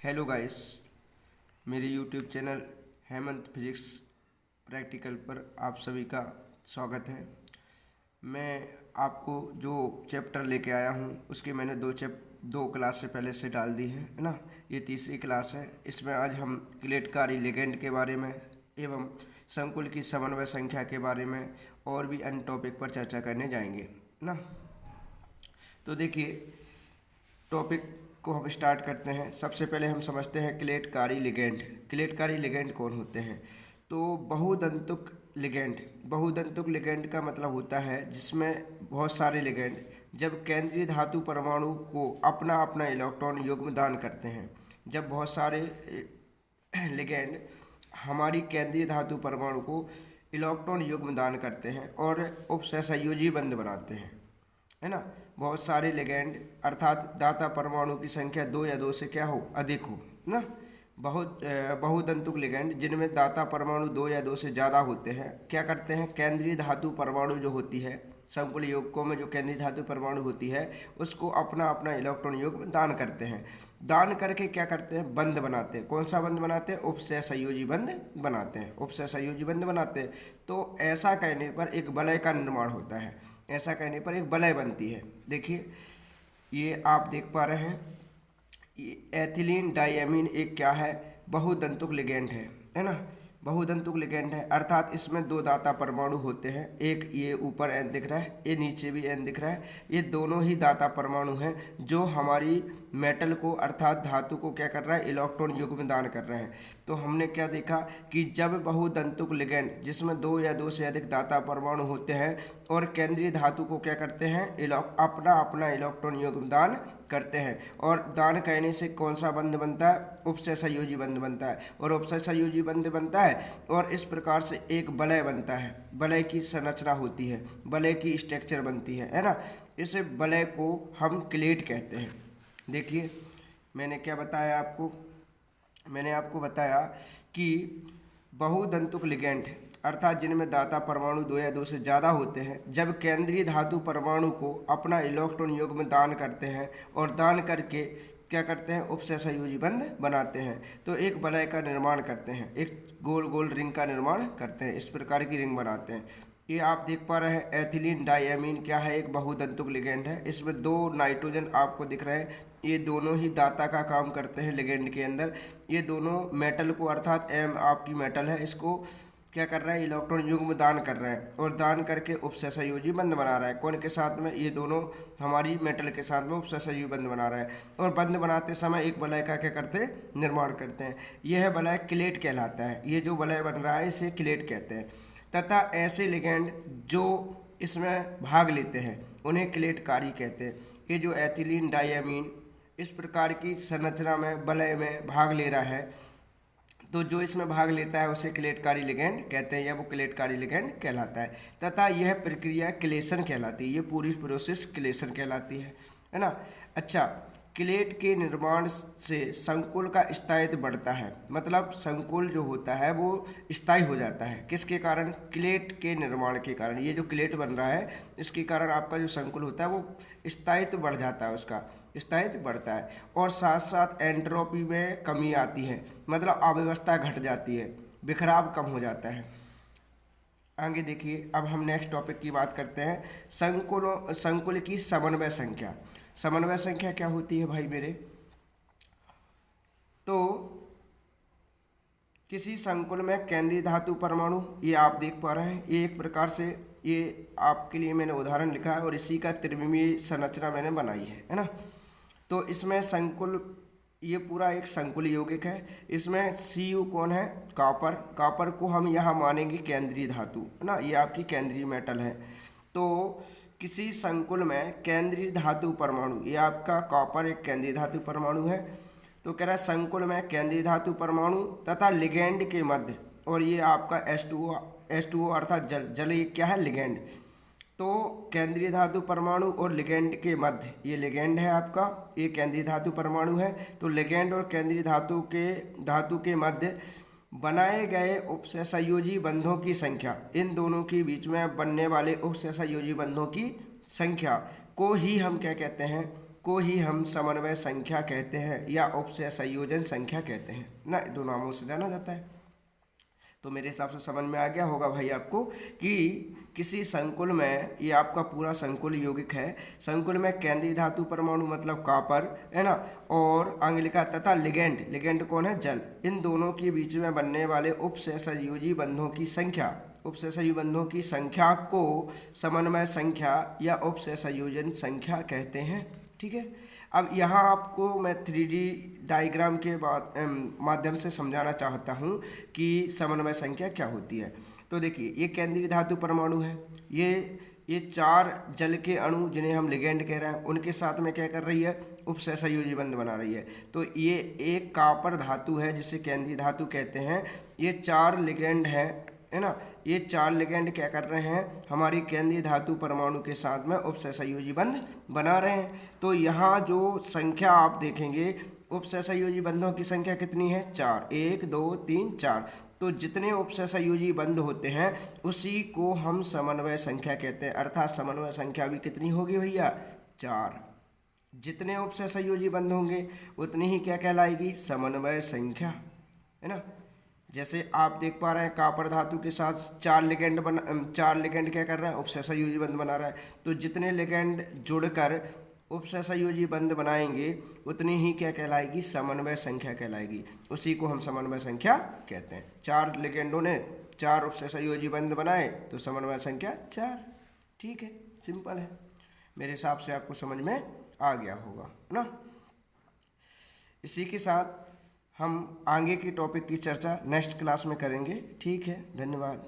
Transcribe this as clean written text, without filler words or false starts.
Hello guys, मेरे YouTube channel Hemant physics practical पर आप सभी का स्वागत है। मैं आपको जो चैप्टर लेके आया हूँ उसके मैंने दो क्लास से पहले से डाल दी है ना। ये तीसरी क्लास है। इसमें आज हम क्लेटकारी लिगेंड के बारे में एवं संकुल की समन्वय संख्या के बारे में और भी अन्य टॉपिक पर चर्चा करने जाएंगे ना। तो देखिए, टॉपिक को हम स्टार्ट करते हैं। सबसे पहले हम समझते हैं क्लेटकारी लिगेंड। क्लेटकारी लिगेंड कौन होते हैं? तो बहुदंतुक लिगेंड। बहुदंतुक लिगेंड का मतलब होता है जिसमें बहुत सारे लिगेंड जब केंद्रीय धातु परमाणु को अपना अपना इलेक्ट्रॉन युग्म दान करते हैं। जब बहुत सारे लिगेंड हमारी केंद्रीय धातु परमाणु को इलेक्ट्रॉन युग्म दान करते हैं और उपसहसंयोजी बंध बनाते हैं, है ना। बहुत सारे लिगेंड अर्थात दाता परमाणु की संख्या 2 या 2 से क्या हो, अधिक हो ना। बहुदंतुक लिगेंड जिनमें दाता परमाणु 2 या 2 से ज़्यादा होते हैं क्या करते हैं, केंद्रीय धातु परमाणु जो होती है, संकुल यौगिकों में जो केंद्रीय धातु परमाणु होती है उसको अपना अपना इलेक्ट्रॉन युग्म दान करते हैं। दान करके क्या करते हैं, बंध बनाते हैं। कौन सा बंध बनाते हैं? उपसहसंयोजी बंध बनाते हैं। उपसहसंयोजी बंध बनाते हैं। तो ऐसा कहने पर एक वलय का निर्माण होता है। ऐसा कहने पर एक वलय बनती है। देखिए, ये आप देख पा रहे हैं, ये एथिलीन डाइएमीन एक क्या है, बहुदंतुक लिगेंड है ना। बहुदंतुक लिगेंड है अर्थात इसमें दो दाता परमाणु होते हैं। एक ये ऊपर एन दिख रहा है, ये नीचे भी एन दिख रहा है। ये दोनों ही दाता परमाणु हैं जो हमारी मेटल को अर्थात धातु को क्या कर रहा है, इलेक्ट्रॉन युग्म दान कर रहे हैं। तो हमने क्या देखा कि जब बहुदंतुक लिगेंड जिसमें 2 या 2 से अधिक दाता परमाणु होते हैं और केंद्रीय धातु को क्या करते हैं, अपना अपना इलेक्ट्रॉन युग्म दान करते हैं। और दान करने से कौन सा बंध बनता है, उपसहसंयोजी बंध बनता है। और उपसहसंयोजी बंध बनता है और इस प्रकार से एक वलय बनता है। वलय की संरचना होती है, वलय की स्ट्रक्चर बनती है ना। इस वलय को हम क्लेट कहते हैं। देखिए, मैंने क्या बताया आपको, मैंने आपको बताया कि बहुदंतुक लिगेंड अर्थात जिनमें दाता परमाणु 2 या 2 से ज़्यादा होते हैं जब केंद्रीय धातु परमाणु को अपना इलेक्ट्रॉन युग्म दान करते हैं और दान करके क्या करते हैं, उपसहसंयोजी बंध बनाते हैं। तो एक वलय का निर्माण करते हैं, एक गोल गोल रिंग का निर्माण करते हैं, इस प्रकार की रिंग बनाते हैं। ये आप देख पा रहे हैं एथिलीन डाइएमीन क्या है, एक बहुदंतुक लिगेंड है। इसमें 2 नाइट्रोजन आपको दिख रहे हैं। ये दोनों ही दाता का काम करते हैं लिगेंड के अंदर। ये दोनों मेटल को अर्थात एम आपकी मेटल है, इसको क्या कर रहा है, इलेक्ट्रॉन युग्म दान कर रहा है और दान करके उपसहसंयोजी बंध बना रहा है। कौन के साथ में, ये दोनों हमारी मेटल के साथ में उपसहसंयोजी बंध बना रहा है। और बंध बनाते समय एक वलय का क्या करते हैं, निर्माण करते हैं। यह वलय क्लेट कहलाता है। ये जो वलय बन रहा है इसे क्लेट कहते हैं। तथा ऐसे लिगेंड जो इसमें भाग लेते हैं उन्हें क्लेटकारी कहते हैं। ये जो एथिलीन डाइएमीन इस प्रकार की संरचना में वलय में भाग ले रहा है, तो जो इसमें भाग लेता है उसे क्लेटकारी लिगेंड कहते हैं या वो क्लेटकारी लिगेंड कहलाता है। तथा यह प्रक्रिया क्लेशन कहलाती है। ये पूरी प्रोसेस क्लेशन कहलाती है ना। अच्छा, क्लेट के निर्माण से संकुल का स्थायित्व बढ़ता है। मतलब संकुल जो होता है वो स्थायी हो जाता है। किसके कारण? क्लेट के निर्माण के कारण। ये जो क्लेट बन रहा है इसके कारण आपका जो संकुल होता है वो स्थायित्व बढ़ जाता है, उसका स्थायित्व बढ़ता है। और साथ साथ एंट्रोपी में कमी आती है, मतलब अव्यवस्था घट जाती है, बिखराव कम हो जाता है। आगे देखिए, अब हम नेक्स्ट टॉपिक की बात करते हैं, संकुल की समन्वय संख्या। समन्वय संख्या क्या होती है भाई मेरे? तो किसी संकुल में केंद्रीय धातु परमाणु, ये आप देख पा रहे हैं, ये एक प्रकार से ये आपके लिए मैंने उदाहरण लिखा है और इसी का त्रिविमीय संरचना मैंने बनाई है ना। तो इसमें संकुल, ये पूरा एक संकुल यौगिक है। इसमें Cu कौन है, कॉपर। कॉपर को हम यहाँ मानेंगे केंद्रीय धातु है ना, ये आपकी केंद्रीय मेटल है। तो किसी संकुल में केंद्रीय धातु परमाणु, ये आपका कॉपर एक केंद्रीय धातु परमाणु है। तो कह रहा है संकुल में केंद्रीय धातु परमाणु तथा लिगेंड के मध्य, और ये आपका H2O अर्थात जल ये क्या है, लिगेंड। तो केंद्रीय धातु परमाणु और लिगेंड के मध्य, ये लिगेंड है आपका, ये केंद्रीय धातु परमाणु है। तो लिगेंड और केंद्रीय धातु के मध्य बनाए गए उपसहसंयोजी बंधों की संख्या, इन दोनों के बीच में बनने वाले उपसहसंयोजी बंधों की संख्या को ही हम क्या कहते हैं, को ही हम समन्वय संख्या कहते हैं या उपसय संयोजन संख्या कहते हैं ना, दो नामों से जाना जाता है। तो मेरे हिसाब से समझ में आ गया होगा भाई आपको कि किसी संकुल में, ये आपका पूरा संकुल यौगिक है, संकुल में केंद्रीय धातु परमाणु मतलब कॉपर है ना, और अंगिका तथा लिगेंड, लिगेंड कौन है, जल, इन दोनों के बीच में बनने वाले उपसहसंयोजी बंधों की संख्या, उपसहसंयोजी बंधों की संख्या को समन्वय संख्या या उपसहसंयोजन संख्या कहते हैं। ठीक है, अब यहाँ आपको मैं 3D डायग्राम के माध्यम से समझाना चाहता हूँ कि समन्वय संख्या क्या होती है। तो देखिए, ये केंद्रीय धातु परमाणु है, ये 4 जल के अणु जिन्हें हम लिगेंड कह रहे हैं, उनके साथ में क्या कर रही है, उपसहसंयोजी बंध बना रही है। तो ये एक कॉपर धातु है जिसे केंद्रीय धातु कहते हैं। ये 4 लिगेंड है ना, ये 4 लिगेंड क्या कर रहे हैं, हमारी केंद्रीय धातु परमाणु के साथ में उपसहसंयोजी बंध बना रहे हैं। तो यहाँ जो संख्या आप देखेंगे, उपसहसंयोजी बंधों की संख्या कितनी है, 4, 1 2 3 4। तो जितने उपसहसंयोजी बंध होते हैं उसी को हम समन्वय संख्या कहते हैं, अर्थात समन्वय संख्या भी कितनी होगी भैया, 4। जितने उपसहसंयोजी बंध होंगे उतनी ही क्या कहलाएगी, समन्वय संख्या, है ना। जैसे आप देख पा रहे हैं, कॉपर धातु के साथ 4 लिगेंड क्या कर रहा है, उपसहसंयोजी बंध बना रहा है। तो जितने लिगेंड जुड़कर उपसहसंयोजी बंध बनाएंगे उतनी ही क्या कहलाएगी, समन्वय संख्या कहलाएगी। उसी को हम समन्वय संख्या कहते हैं। 4 लिगेंडों ने 4 उपसहसंयोजी बंध बनाए तो समन्वय संख्या 4। ठीक है, सिंपल है। मेरे हिसाब से आपको समझ में आ गया होगा ना। इसी के साथ हम आगे की टॉपिक की चर्चा नेक्स्ट क्लास में करेंगे। ठीक है, धन्यवाद।